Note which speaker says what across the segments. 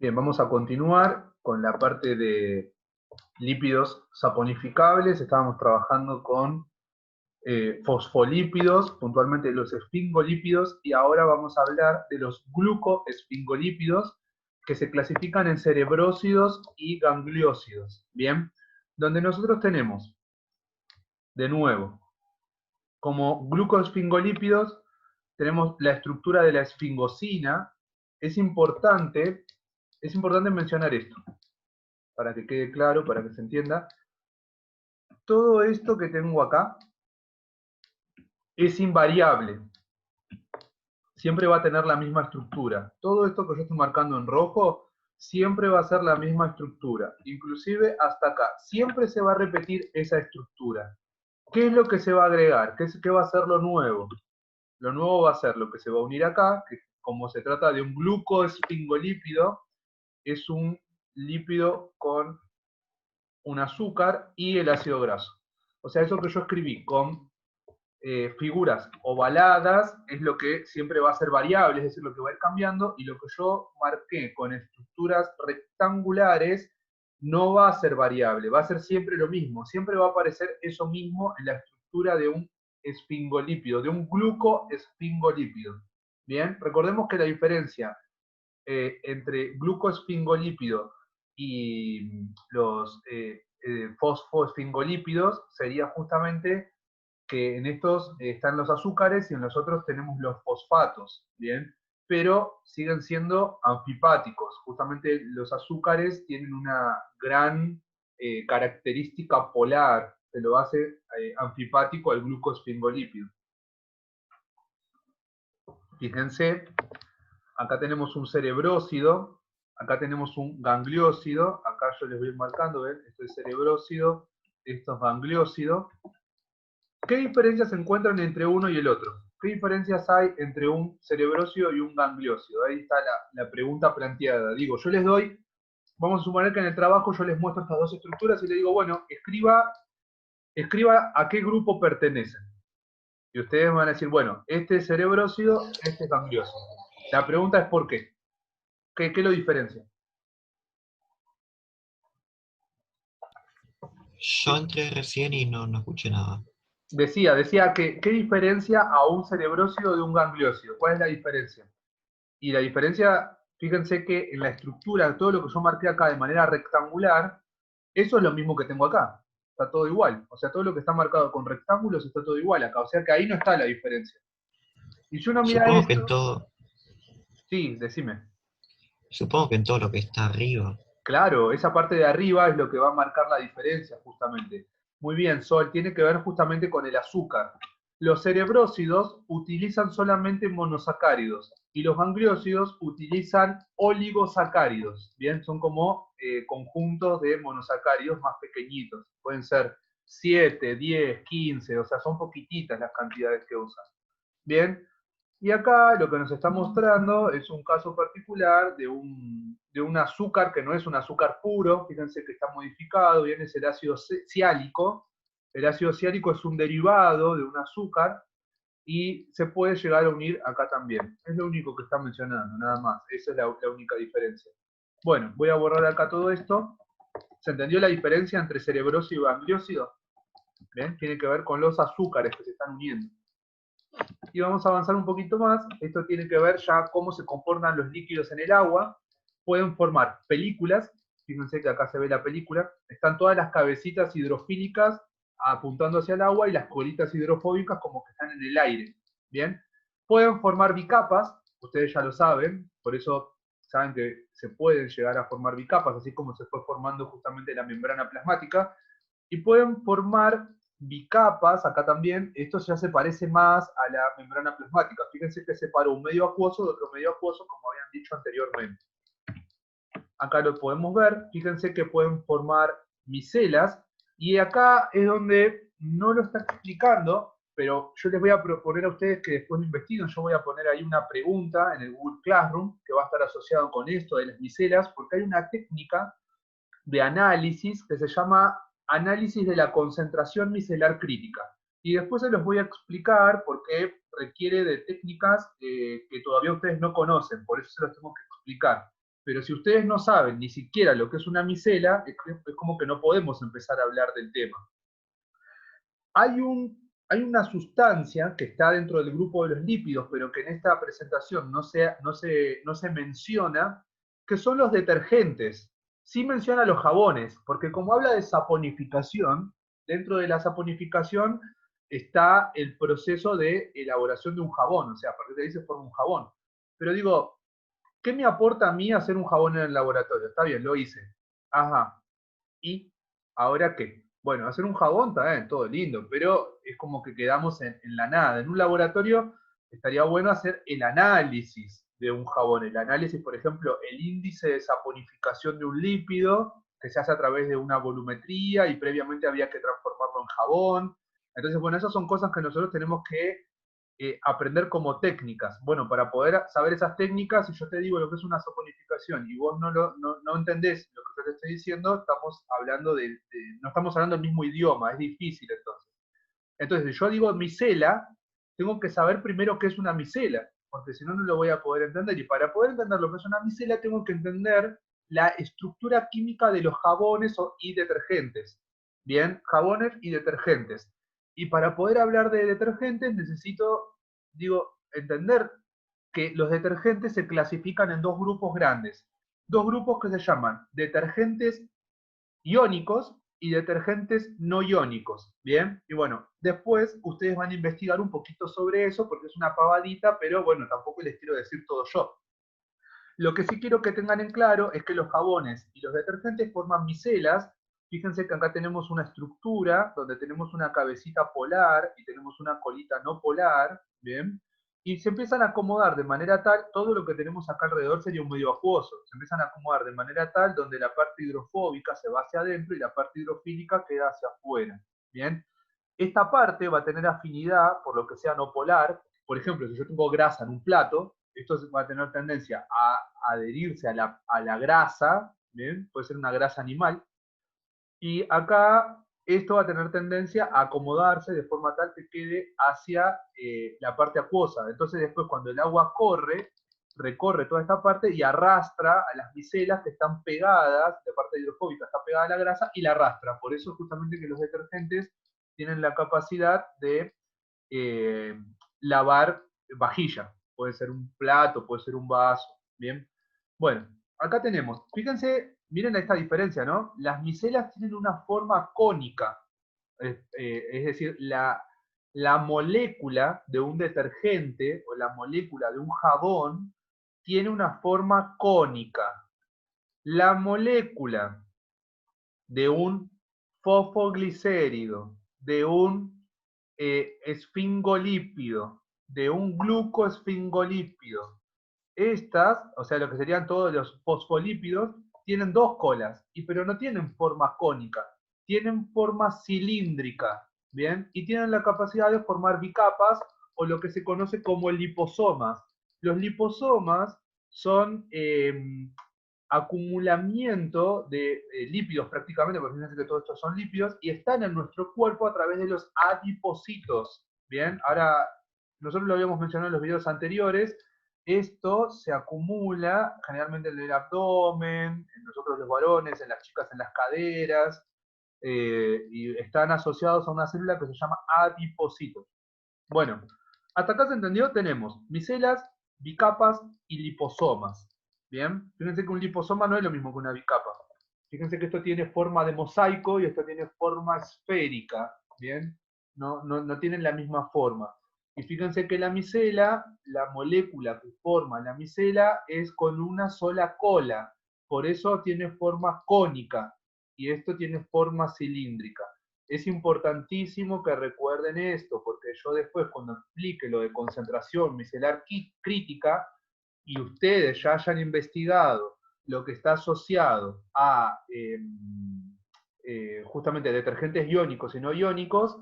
Speaker 1: Bien, vamos a continuar con la parte de lípidos saponificables. Estábamos trabajando con fosfolípidos, puntualmente los esfingolípidos, y ahora vamos a hablar de los glucoesfingolípidos, que se clasifican en cerebrósidos y gangliósidos. Bien, donde nosotros tenemos, de nuevo, como glucoesfingolípidos, tenemos la estructura de la esfingosina. Es importante mencionar esto, para que quede claro, para que se entienda. Todo esto que tengo acá es invariable. Siempre va a tener la misma estructura. Todo esto que yo estoy marcando en rojo, siempre va a ser la misma estructura. Inclusive hasta acá. Siempre se va a repetir esa estructura. ¿Qué es lo que se va a agregar? ¿Qué va a ser lo nuevo? Lo nuevo va a ser lo que se va a unir acá, que como se trata de un glucoesfingolípido, es un lípido con un azúcar y el ácido graso. O sea, eso que yo escribí con figuras ovaladas es lo que siempre va a ser variable, es decir, lo que va a ir cambiando, y lo que yo marqué con estructuras rectangulares no va a ser variable, va a ser siempre lo mismo, siempre va a aparecer eso mismo en la estructura de un esfingolípido, de un glucoesfingolípido. Bien, recordemos que la diferencia entre glucoesfingolípido y los fosfoesfingolípidos sería justamente que en estos están los azúcares y en los otros tenemos los fosfatos, ¿bien? Pero siguen siendo anfipáticos. Justamente los azúcares tienen una gran característica polar, que lo hace anfipático al glucosfingolípido. Fíjense, acá tenemos un cerebrósido, acá tenemos un gangliósido, acá yo les voy marcando, ¿ven? Esto es cerebrósido, esto es gangliósido. ¿Qué diferencias se encuentran entre uno y el otro? ¿Qué diferencias hay entre un cerebrósido y un gangliósido? Ahí está la pregunta planteada. Digo, yo les doy, vamos a suponer que en el trabajo yo les muestro estas dos estructuras y les digo, bueno, escriba a qué grupo pertenecen. Y ustedes van a decir, bueno, este es cerebrósido, este es gangliósido. La pregunta es ¿por qué? ¿Qué lo diferencia?
Speaker 2: Yo entré recién y no escuché nada.
Speaker 1: Decía que ¿qué diferencia a un cerebrósido de un gangliósido? ¿Cuál es la diferencia? Y la diferencia, fíjense que en la estructura, todo lo que yo marqué acá de manera rectangular, eso es lo mismo que tengo acá. Está todo igual. O sea, todo lo que está marcado con rectángulos está todo igual acá. O sea que ahí no está la diferencia. Y si uno mira
Speaker 2: Supongo que
Speaker 1: esto,
Speaker 2: en todo,
Speaker 1: sí, decime.
Speaker 2: supongo que en todo lo que está arriba.
Speaker 1: Claro, esa parte de arriba es lo que va a marcar la diferencia justamente. Muy bien, Sol, tiene que ver justamente con el azúcar. Los cerebrósidos utilizan solamente monosacáridos y los gangliósidos utilizan oligosacáridos. Bien, son como conjuntos de monosacáridos más pequeñitos. Pueden ser 7, 10, 15, o sea, son poquititas las cantidades que usan. Bien, y acá lo que nos está mostrando es un caso particular de un azúcar que no es un azúcar puro, fíjense que está modificado, bien, es el ácido ciálico. El ácido ciálico es un derivado de un azúcar y se puede llegar a unir acá también. Es lo único que está mencionando, nada más. Esa es la única diferencia. Bueno, voy a borrar acá todo esto. ¿Se entendió la diferencia entre cerebrósido y gangliósido? ¿Bien? Tiene que ver con los azúcares que se están uniendo. Y vamos a avanzar un poquito más. Esto tiene que ver ya cómo se comportan los líquidos en el agua. Pueden formar películas. Fíjense que acá se ve la película. Están todas las cabecitas hidrofílicas apuntando hacia el agua y las colitas hidrofóbicas como que están en el aire. Bien. Pueden formar bicapas. Ustedes ya lo saben. Por eso saben que se pueden llegar a formar bicapas, así como se fue formando justamente la membrana plasmática. Y pueden formar bicapas, acá también, esto ya se parece más a la membrana plasmática. Fíjense que separó un medio acuoso de otro medio acuoso, como habían dicho anteriormente. Acá lo podemos ver, fíjense que pueden formar micelas, y acá es donde no lo está explicando, pero yo les voy a proponer a ustedes que después lo investiguen. Yo voy a poner ahí una pregunta en el Google Classroom que va a estar asociado con esto de las micelas, porque hay una técnica de análisis que se llama análisis de la concentración micelar crítica. Y después se los voy a explicar porque requiere de técnicas que todavía ustedes no conocen, por eso se los tengo que explicar. Pero si ustedes no saben ni siquiera lo que es una micela, es como que no podemos empezar a hablar del tema. Hay una sustancia que está dentro del grupo de los lípidos, pero que en esta presentación no se menciona, que son los detergentes. Sí menciona los jabones, porque como habla de saponificación, dentro de la saponificación está el proceso de elaboración de un jabón, o sea, a partir de ahí se forma un jabón. Pero digo, ¿qué me aporta a mí hacer un jabón en el laboratorio? Está bien, lo hice. Ajá. ¿Y ahora qué? Bueno, hacer un jabón está bien, todo lindo, pero es como que quedamos en la nada. En un laboratorio estaría bueno hacer el análisis de un jabón. El análisis, por ejemplo, el índice de saponificación de un lípido, que se hace a través de una volumetría y previamente había que transformarlo en jabón. Entonces, bueno, esas son cosas que nosotros tenemos que aprender como técnicas. Bueno, para poder saber esas técnicas, si yo te digo lo que es una saponificación y vos no entendés lo que yo te estoy diciendo, estamos hablando no estamos hablando el mismo idioma, es difícil entonces. Entonces, si yo digo micela, tengo que saber primero qué es una micela, porque si no, no lo voy a poder entender. Y para poder entender lo que es una micela, tengo que entender la estructura química de los jabones y detergentes. Bien, jabones y detergentes. Y para poder hablar de detergentes necesito, digo, entender que los detergentes se clasifican en dos grupos grandes. Dos grupos que se llaman detergentes iónicos y detergentes no iónicos. Bien, y bueno, después ustedes van a investigar un poquito sobre eso porque es una pavadita, pero bueno, tampoco les quiero decir todo yo. Lo que sí quiero que tengan en claro es que los jabones y los detergentes forman micelas. Fíjense que acá tenemos una estructura donde tenemos una cabecita polar y tenemos una colita no polar, ¿bien? Y se empiezan a acomodar de manera tal, todo lo que tenemos acá alrededor sería un medio acuoso, se empiezan a acomodar de manera tal donde la parte hidrofóbica se va hacia adentro y la parte hidrofílica queda hacia afuera, ¿bien? Esta parte va a tener afinidad por lo que sea no polar. Por ejemplo, si yo tengo grasa en un plato, esto va a tener tendencia a adherirse a la grasa, ¿bien? Puede ser una grasa animal, y acá esto va a tener tendencia a acomodarse de forma tal que quede hacia la parte acuosa. Entonces después cuando el agua corre, recorre toda esta parte y arrastra a las micelas que están pegadas, la parte hidrofóbica está pegada a la grasa y la arrastra. Por eso justamente que los detergentes tienen la capacidad de eh, lavar vajilla. Puede ser un plato, puede ser un vaso. Bien. Bueno, acá tenemos, fíjense, miren esta diferencia, ¿no? Las micelas tienen una forma cónica, es decir, la molécula de un detergente o la molécula de un jabón tiene una forma cónica. La molécula de un fosfoglicérido, de un esfingolípido, de un glucoesfingolípido. Estas, o sea, lo que serían todos los fosfolípidos, tienen dos colas, pero no tienen forma cónica, tienen forma cilíndrica, ¿bien? Y tienen la capacidad de formar bicapas o lo que se conoce como liposomas. Los liposomas son acumulamiento de lípidos prácticamente, porque fíjense que todos estos son lípidos, y están en nuestro cuerpo a través de los adipocitos. Bien, ahora nosotros lo habíamos mencionado en los videos anteriores, esto se acumula generalmente en el abdomen, en nosotros los varones, en las chicas en las caderas, y están asociados a una célula que se llama adipocitos. Bueno, hasta acá se entendió, tenemos micelas, bicapas y liposomas. Bien, fíjense que un liposoma no es lo mismo que una bicapa. Fíjense que esto tiene forma de mosaico y esto tiene forma esférica. Bien, no tienen la misma forma. Y fíjense que la micela, la molécula que forma la micela es con una sola cola. Por eso tiene forma cónica y esto tiene forma cilíndrica. Es importantísimo que recuerden esto, porque yo después cuando explique lo de concentración micelar crítica y ustedes ya hayan investigado lo que está asociado a justamente detergentes iónicos y no iónicos,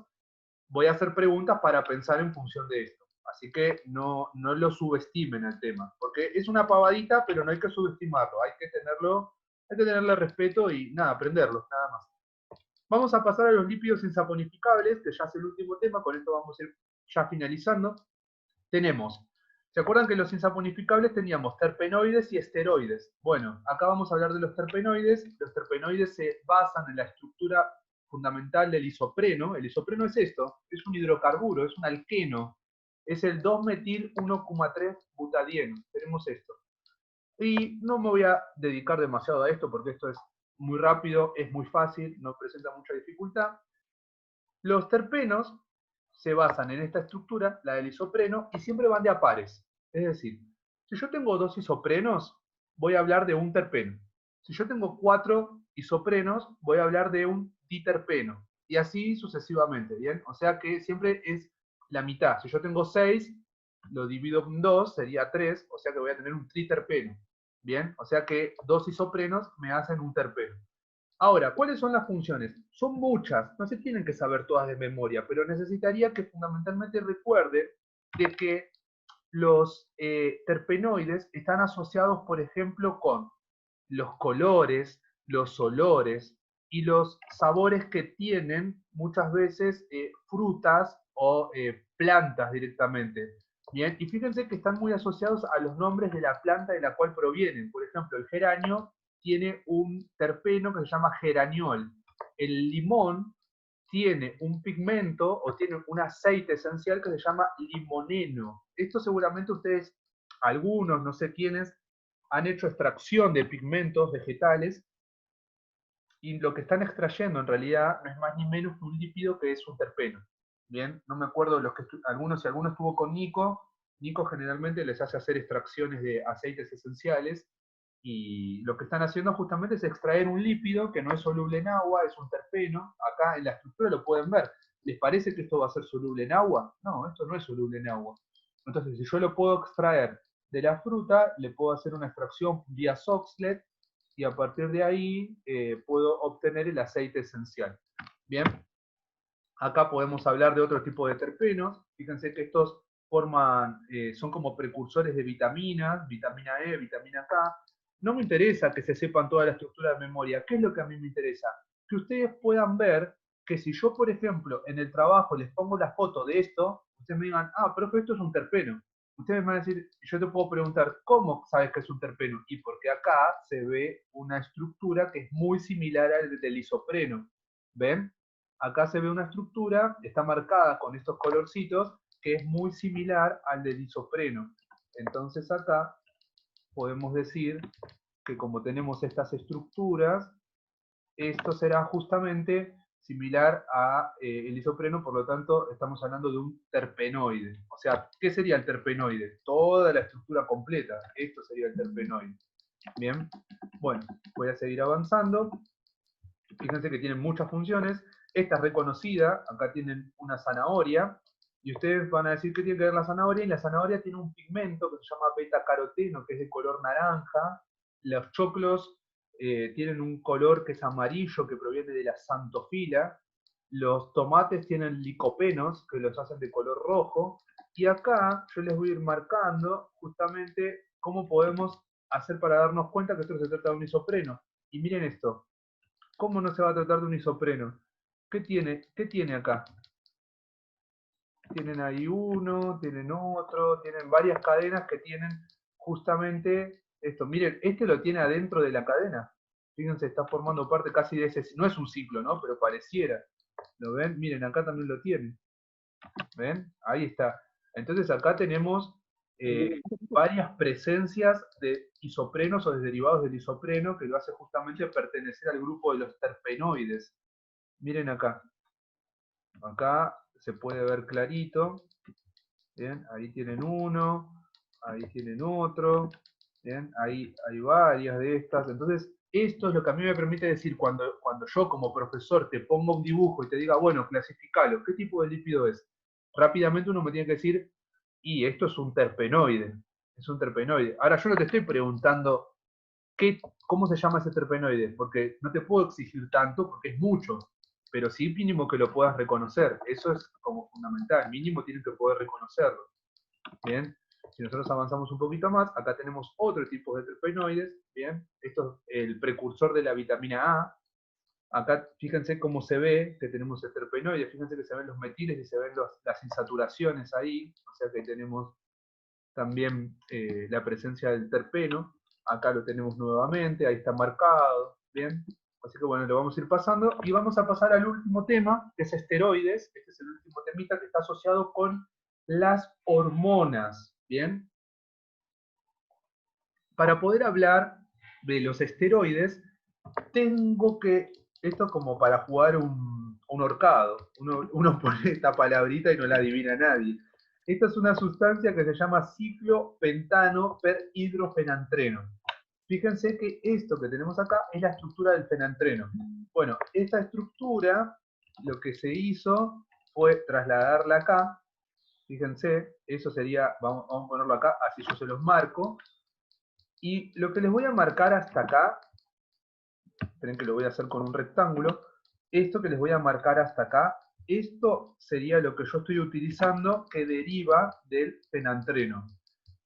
Speaker 1: voy a hacer preguntas para pensar en función de esto. Así que no lo subestimen el tema, porque es una pavadita, pero no hay que subestimarlo, hay que tenerle respeto y nada, aprenderlo, nada más. Vamos a pasar a los lípidos insaponificables, que ya es el último tema, con esto vamos a ir ya finalizando. Tenemos ¿Se acuerdan que los insaponificables teníamos terpenoides y esteroides? Bueno, acá vamos a hablar de los terpenoides. Los terpenoides se basan en la estructura fundamental del isopreno. El isopreno es esto, es un hidrocarburo, es un alqueno. Es el 2-metil 1,3-butadieno. Tenemos esto. Y no me voy a dedicar demasiado a esto porque esto es muy rápido, es muy fácil, no presenta mucha dificultad. Los terpenos se basan en esta estructura, la del isopreno, y siempre van de a pares. Es decir, si yo tengo 2 isoprenos, voy a hablar de un terpeno. Si yo tengo 4 isoprenos, voy a hablar de un diterpeno. Y así sucesivamente, ¿bien? O sea que siempre es la mitad. Si yo tengo 6, lo divido en 2, sería 3, o sea que voy a tener un triterpeno. ¿Bien? O sea que 2 isoprenos me hacen un terpeno. Ahora, ¿cuáles son las funciones? Son muchas, no se tienen que saber todas de memoria, pero necesitaría que fundamentalmente recuerden de que los terpenoides están asociados, por ejemplo, con los colores, los olores y los sabores que tienen muchas veces frutas o plantas directamente. Bien, y fíjense que están muy asociados a los nombres de la planta de la cual provienen. Por ejemplo, el geranio tiene un terpeno que se llama geraniol. El limón tiene un pigmento o tiene un aceite esencial que se llama limoneno. Esto seguramente ustedes, algunos, no sé quiénes, han hecho extracción de pigmentos vegetales y lo que están extrayendo en realidad no es más ni menos que un lípido que es un terpeno. Bien, no me acuerdo los que algunos, si alguno estuvo con Nico, Nico generalmente les hace hacer extracciones de aceites esenciales y lo que están haciendo justamente es extraer un lípido que no es soluble en agua, es un terpeno. Acá en la estructura lo pueden ver. ¿Les parece que esto va a ser soluble en agua? No, esto no es soluble en agua. Entonces, si yo lo puedo extraer de la fruta, le puedo hacer una extracción vía Soxhlet y a partir de ahí puedo obtener el aceite esencial. Bien, acá podemos hablar de otro tipo de terpenos. Fíjense que estos forman, son como precursores de vitaminas, vitamina E, vitamina K. No me interesa que se sepan toda la estructura de memoria. ¿Qué es lo que a mí me interesa? Que ustedes puedan ver que si yo, por ejemplo, en el trabajo les pongo la foto de esto, ustedes me digan, ah, profe, esto es un terpeno. Ustedes me van a decir, yo te puedo preguntar, ¿cómo sabes que es un terpeno? Y porque acá se ve una estructura que es muy similar al del isopreno. ¿Ven? Acá se ve una estructura, está marcada con estos colorcitos, que es muy similar al del isopreno. Entonces acá podemos decir que como tenemos estas estructuras, esto será justamente similar a el isopreno, por lo tanto estamos hablando de un terpenoide. O sea, ¿qué sería el terpenoide? Toda la estructura completa, esto sería el terpenoide. Bien, bueno, voy a seguir avanzando. Fíjense que tienen muchas funciones. Esta es reconocida, acá tienen una zanahoria, y ustedes van a decir qué tiene que ver la zanahoria, y la zanahoria tiene un pigmento que se llama beta-caroteno, que es de color naranja. Los choclos tienen un color que es amarillo, que proviene de la xantofila. Los tomates tienen licopenos, que los hacen de color rojo. Y acá yo les voy a ir marcando justamente cómo podemos hacer para darnos cuenta que esto se trata de un isopreno. Y miren esto, ¿cómo no se va a tratar de un isopreno? ¿Qué tiene acá? Tienen ahí uno, tienen otro, tienen varias cadenas que tienen justamente esto. Miren, este lo tiene adentro de la cadena. Fíjense, está formando parte casi de ese, no es un ciclo, ¿no? Pero pareciera. ¿Lo ven? Miren, acá también lo tienen. ¿Ven? Ahí está. Entonces acá tenemos varias presencias de isoprenos o de derivados del isopreno que lo hace justamente pertenecer al grupo de los terpenoides. Miren acá. Acá se puede ver clarito. Bien, ahí tienen uno, ahí tienen otro. Bien, ahí hay varias de estas. Entonces, esto es lo que a mí me permite decir, cuando yo como profesor te pongo un dibujo y te diga, bueno, clasificalo, ¿qué tipo de lípido es? Rápidamente uno me tiene que decir, y esto es un terpenoide. Es un terpenoide. Ahora, yo no te estoy preguntando cómo se llama ese terpenoide, porque no te puedo exigir tanto, porque es mucho, pero sí mínimo que lo puedas reconocer. Eso es como fundamental, mínimo tienes que poder reconocerlo. Bien, si nosotros avanzamos un poquito más, acá tenemos otro tipo de terpenoides, bien, esto es el precursor de la vitamina A. Acá fíjense cómo se ve que tenemos el terpenoide, fíjense que se ven los metiles y se ven las insaturaciones ahí, o sea que tenemos también la presencia del terpeno. Acá lo tenemos nuevamente, ahí está marcado, ¿bien? Así que bueno, lo vamos a ir pasando y vamos a pasar al último tema, que es esteroides. Este es el último temita que está asociado con las hormonas, ¿bien? Para poder hablar de los esteroides, tengo que, esto es como para jugar un horcado, uno pone esta palabrita y no la adivina nadie. Esta es una sustancia que se llama ciclopentano per hidrofenantreno. Fíjense que esto que tenemos acá es la estructura del fenantreno. Bueno, esta estructura, lo que se hizo fue trasladarla acá. Fíjense, eso sería, vamos a ponerlo acá, así yo se los marco. Y lo que les voy a marcar hasta acá, esperen que lo voy a hacer con un rectángulo, esto que les voy a marcar hasta acá, esto sería lo que yo estoy utilizando que deriva del fenantreno.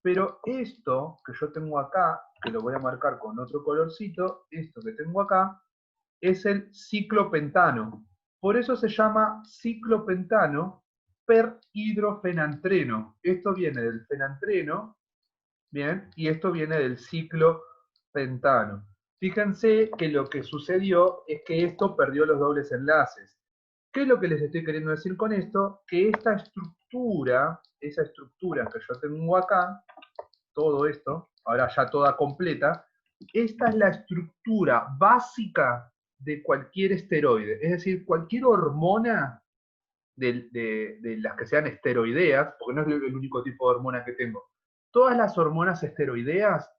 Speaker 1: Pero esto que yo tengo acá, que lo voy a marcar con otro colorcito, esto que tengo acá, es el ciclopentano. Por eso se llama ciclopentano per hidrofenantreno. Esto viene del fenantreno, ¿bien? Y esto viene del ciclopentano. Fíjense que lo que sucedió es que esto perdió los dobles enlaces. ¿Qué es lo que les estoy queriendo decir con esto? Que esta estructura, esa estructura que yo tengo acá, todo esto, ahora ya toda completa, esta es la estructura básica de cualquier esteroide. Es decir, cualquier hormona de las que sean esteroideas, porque no es el único tipo de hormona que tengo, todas las hormonas esteroideas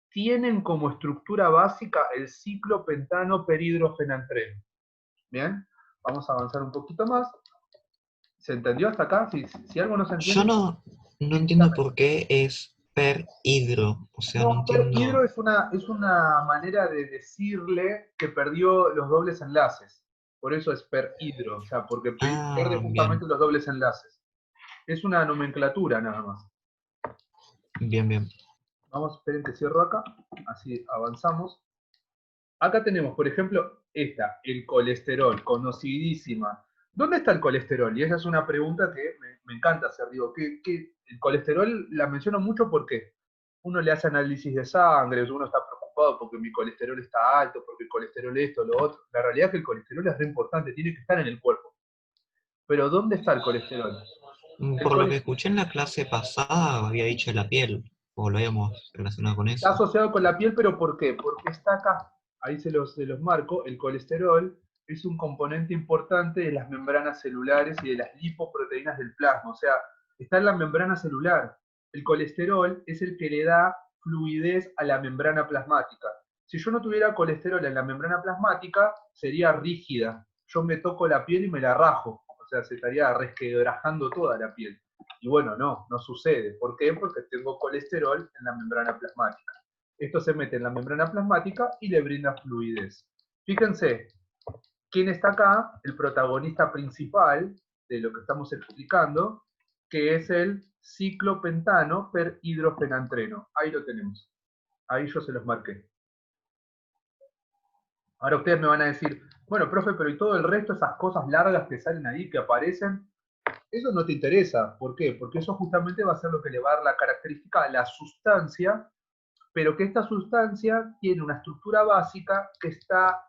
Speaker 1: tienen como estructura básica el ciclopentano perhidrofenantreno. ¿Bien? Vamos a avanzar un poquito más. ¿Se entendió hasta acá? Si algo no se
Speaker 2: Yo
Speaker 1: entiende,
Speaker 2: no entiendo
Speaker 1: dígame.
Speaker 2: por qué es per hidro. O sea, no
Speaker 1: No, perhidro
Speaker 2: entiendo.
Speaker 1: es una manera de decirle que perdió los dobles enlaces. Por eso es perhidro, o sea, porque pierde
Speaker 2: Ah,
Speaker 1: justamente
Speaker 2: bien,
Speaker 1: los dobles enlaces. Es una nomenclatura nada más.
Speaker 2: bien, bien.
Speaker 1: Vamos, esperen que cierro acá, así avanzamos. Acá tenemos, por ejemplo, el colesterol, conocidísima. ¿Dónde está el colesterol? Y esa es una pregunta que me encanta hacer. Digo, el colesterol la menciono mucho porque uno le hace análisis de sangre, uno está preocupado porque mi colesterol está alto, porque el colesterol esto, lo otro. La realidad es que el colesterol es re importante, tiene que estar en el cuerpo. Pero ¿dónde está el colesterol? El
Speaker 2: Por lo que
Speaker 1: colesterol
Speaker 2: escuché en la clase pasada, había dicho la piel, o lo habíamos relacionado con
Speaker 1: está
Speaker 2: eso.
Speaker 1: asociado con la piel, pero ¿por qué? Porque está acá. Ahí se los marco. El colesterol es un componente importante de las membranas celulares y de las lipoproteínas del plasma. O sea, está en la membrana celular. El colesterol es el que le da fluidez a la membrana plasmática. Si yo no tuviera colesterol en la membrana plasmática, sería rígida. Yo me toco la piel y me la rajo. O sea, se estaría resquebrajando toda la piel. Y bueno, no sucede. ¿Por qué? Porque tengo colesterol en la membrana plasmática. Esto se mete en la membrana plasmática y le brinda fluidez. Fíjense, ¿quién está acá? El protagonista principal de lo que estamos explicando, que es el ciclopentano per hidrofenantreno. Ahí lo tenemos. Ahí yo se los marqué. Ahora ustedes me van a decir, bueno, profe, pero ¿y todo el resto, esas cosas largas que salen ahí, que aparecen? Eso no te interesa. ¿Por qué? Porque eso justamente va a ser lo que le va a dar la característica a la sustancia, pero que esta sustancia tiene una estructura básica que está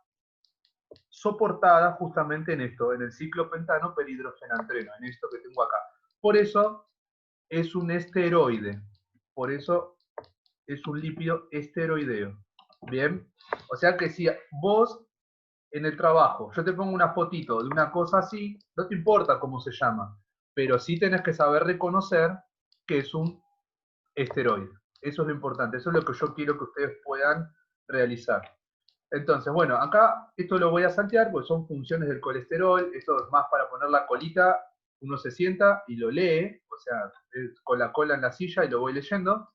Speaker 1: soportada justamente en esto, en el ciclopentano perhidrofenantreno, en esto que tengo acá. Por eso es un esteroide. Por eso es un lípido esteroideo. ¿Bien? O sea que si vos en el trabajo, yo te pongo una fotito de una cosa así, no te importa cómo se llama, pero sí tenés que saber reconocer que es un esteroide. Eso es lo importante, eso es lo que yo quiero que ustedes puedan realizar. Entonces, bueno, acá esto lo voy a saltear porque son funciones del colesterol, esto es más para poner la colita, uno se sienta y lo lee, o sea, con la cola en la silla y lo voy leyendo.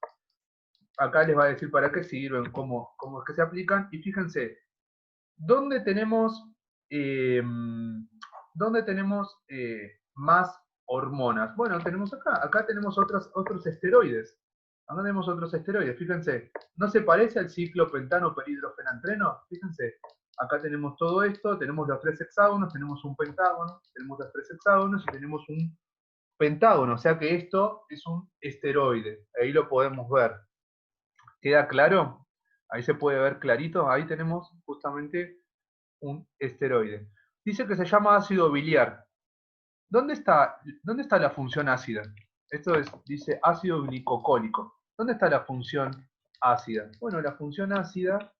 Speaker 1: Acá les va a decir para qué sirven, cómo es que se aplican, y fíjense, ¿dónde tenemos, eh, ¿dónde tenemos más hormonas? Bueno, tenemos acá tenemos otros esteroides. Acá tenemos otros esteroides, fíjense, ¿no se parece al ciclopentano perhidrofenantreno? Fíjense, acá tenemos todo esto, tenemos los tres hexágonos, tenemos un pentágono, tenemos los tres hexágonos y tenemos un pentágono, o sea que esto es un esteroide. Ahí lo podemos ver. ¿Queda claro? Ahí se puede ver clarito. Ahí tenemos justamente un esteroide. Dice que se llama ácido biliar. ¿Dónde está la función ácida? Esto dice ácido glicocólico. ¿Dónde está la función ácida? Bueno, la función ácida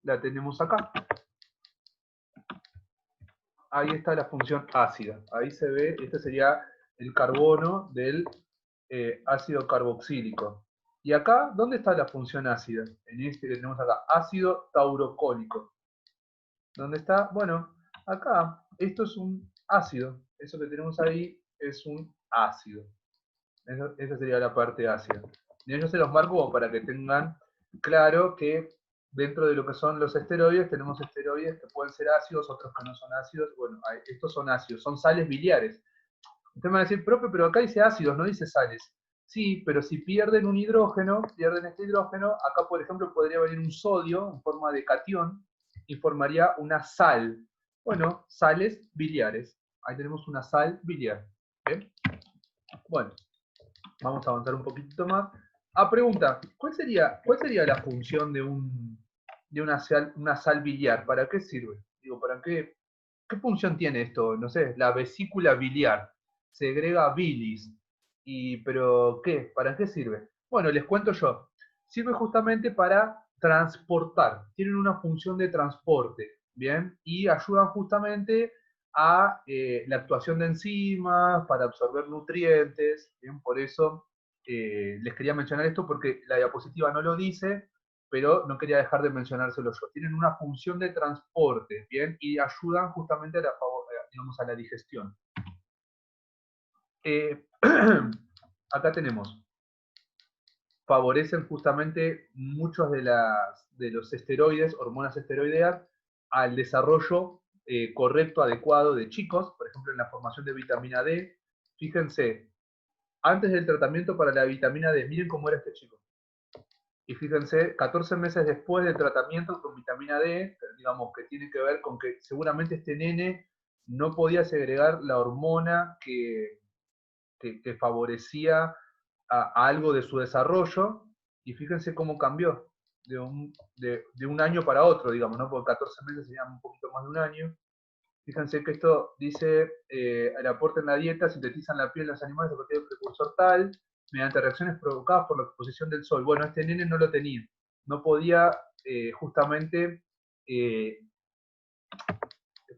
Speaker 1: la tenemos acá. Ahí está la función ácida. Ahí se ve, este sería el carbono del ácido carboxílico. Y acá, ¿dónde está la función ácida? En este que tenemos acá, ácido taurocólico. ¿Dónde está? Bueno, acá, esto es un ácido. Eso que tenemos ahí es un ácido. Esa sería la parte ácida. Y yo se los marco para que tengan claro que dentro de lo que son los esteroides, tenemos esteroides que pueden ser ácidos, otros que no son ácidos. Bueno, estos son ácidos, son sales biliares. Ustedes me van a decir, profe, pero acá dice ácidos, no dice sales. Sí, pero si pierden un hidrógeno, pierden este hidrógeno, acá por ejemplo podría venir un sodio en forma de catión y formaría una sal. Bueno, sales biliares. Ahí tenemos una sal biliar. ¿Bien? Bueno, vamos a avanzar un poquito más. Pregunta, ¿cuál sería la función de una sal biliar? ¿Para qué sirve? Digo, ¿para qué función tiene esto? No sé, la vesícula biliar. Segrega bilis. ¿Pero qué? ¿Para qué sirve? Bueno, les cuento yo. Sirve justamente para transportar. Tienen una función de transporte, ¿bien? Y ayudan justamente a la actuación de enzimas, para absorber nutrientes, ¿bien? Por eso les quería mencionar esto, porque la diapositiva no lo dice, pero no quería dejar de mencionárselo yo. Tienen una función de transporte, ¿bien? Y ayudan justamente a la digestión. Acá tenemos, favorecen justamente muchos de los esteroides, hormonas esteroideas, al desarrollo correcto, adecuado de chicos, por ejemplo en la formación de vitamina D. Fíjense, antes del tratamiento para la vitamina D, miren cómo era este chico. Y fíjense, 14 meses después del tratamiento con vitamina D, digamos que tiene que ver con que seguramente este nene no podía segregar la hormona que favorecía a algo de su desarrollo, y fíjense cómo cambió de un año para otro, digamos, ¿no? Porque 14 meses serían un poquito más de un año. Fíjense que esto dice, el aporte en la dieta sintetizan la piel de los animales a partir del precursor tal, mediante reacciones provocadas por la exposición del sol. Bueno, este nene no lo tenía, no podía justamente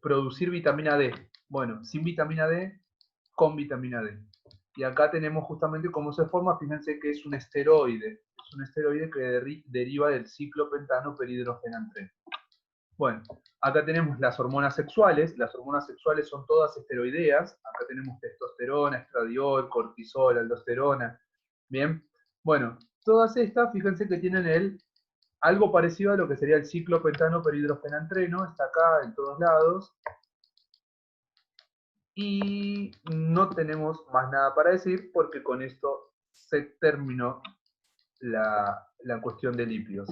Speaker 1: producir vitamina D. Bueno, sin vitamina D, con vitamina D. Y acá tenemos justamente cómo se forma. Fíjense que es un esteroide. Es un esteroide que deriva del ciclopentano perhidrogenantreno. Bueno, acá tenemos las hormonas sexuales. Las hormonas sexuales son todas esteroideas. Acá tenemos testosterona, estradiol, cortisol, aldosterona. Bien, bueno, todas estas, fíjense que tienen algo parecido a lo que sería el ciclopentano perhidrogenantreno. Está acá en todos lados. Y no tenemos más nada para decir, porque con esto se terminó la cuestión de lípidos.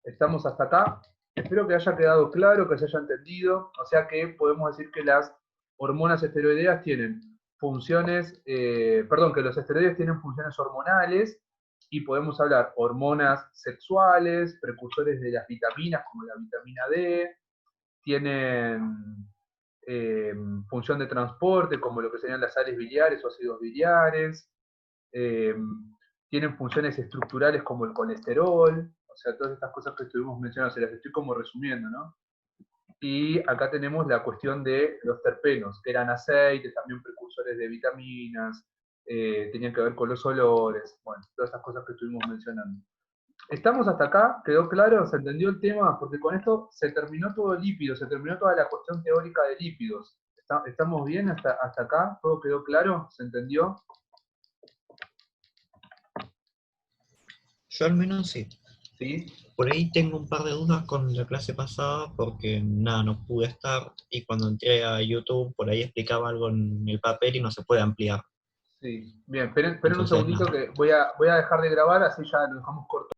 Speaker 1: Estamos hasta acá. Espero que haya quedado claro, que se haya entendido. O sea que podemos decir que las hormonas esteroideas tienen funciones, que los esteroides tienen funciones hormonales, y podemos hablar hormonas sexuales, precursores de las vitaminas como la vitamina D, tienen función de transporte, como lo que serían las sales biliares o ácidos biliares, tienen funciones estructurales como el colesterol, o sea, todas estas cosas que estuvimos mencionando, se las estoy como resumiendo, ¿no? Y acá tenemos la cuestión de los terpenos, que eran aceites, también precursores de vitaminas, tenían que ver con los olores, bueno, todas estas cosas que estuvimos mencionando. ¿Estamos hasta acá? ¿Quedó claro? ¿Se entendió el tema? Porque con esto se terminó todo el lípido, se terminó toda la cuestión teórica de lípidos. ¿Estamos bien hasta acá? ¿Todo quedó claro? ¿Se entendió?
Speaker 2: Yo al menos sí.
Speaker 1: ¿Sí?
Speaker 2: Por ahí tengo un par de dudas con la clase pasada porque nada, no pude estar y cuando entré a YouTube por ahí explicaba algo en el papel y no se puede ampliar.
Speaker 1: Sí. Bien, esperen un
Speaker 2: Entonces
Speaker 1: segundito
Speaker 2: nada.
Speaker 1: que voy a dejar de grabar, así ya lo dejamos corto.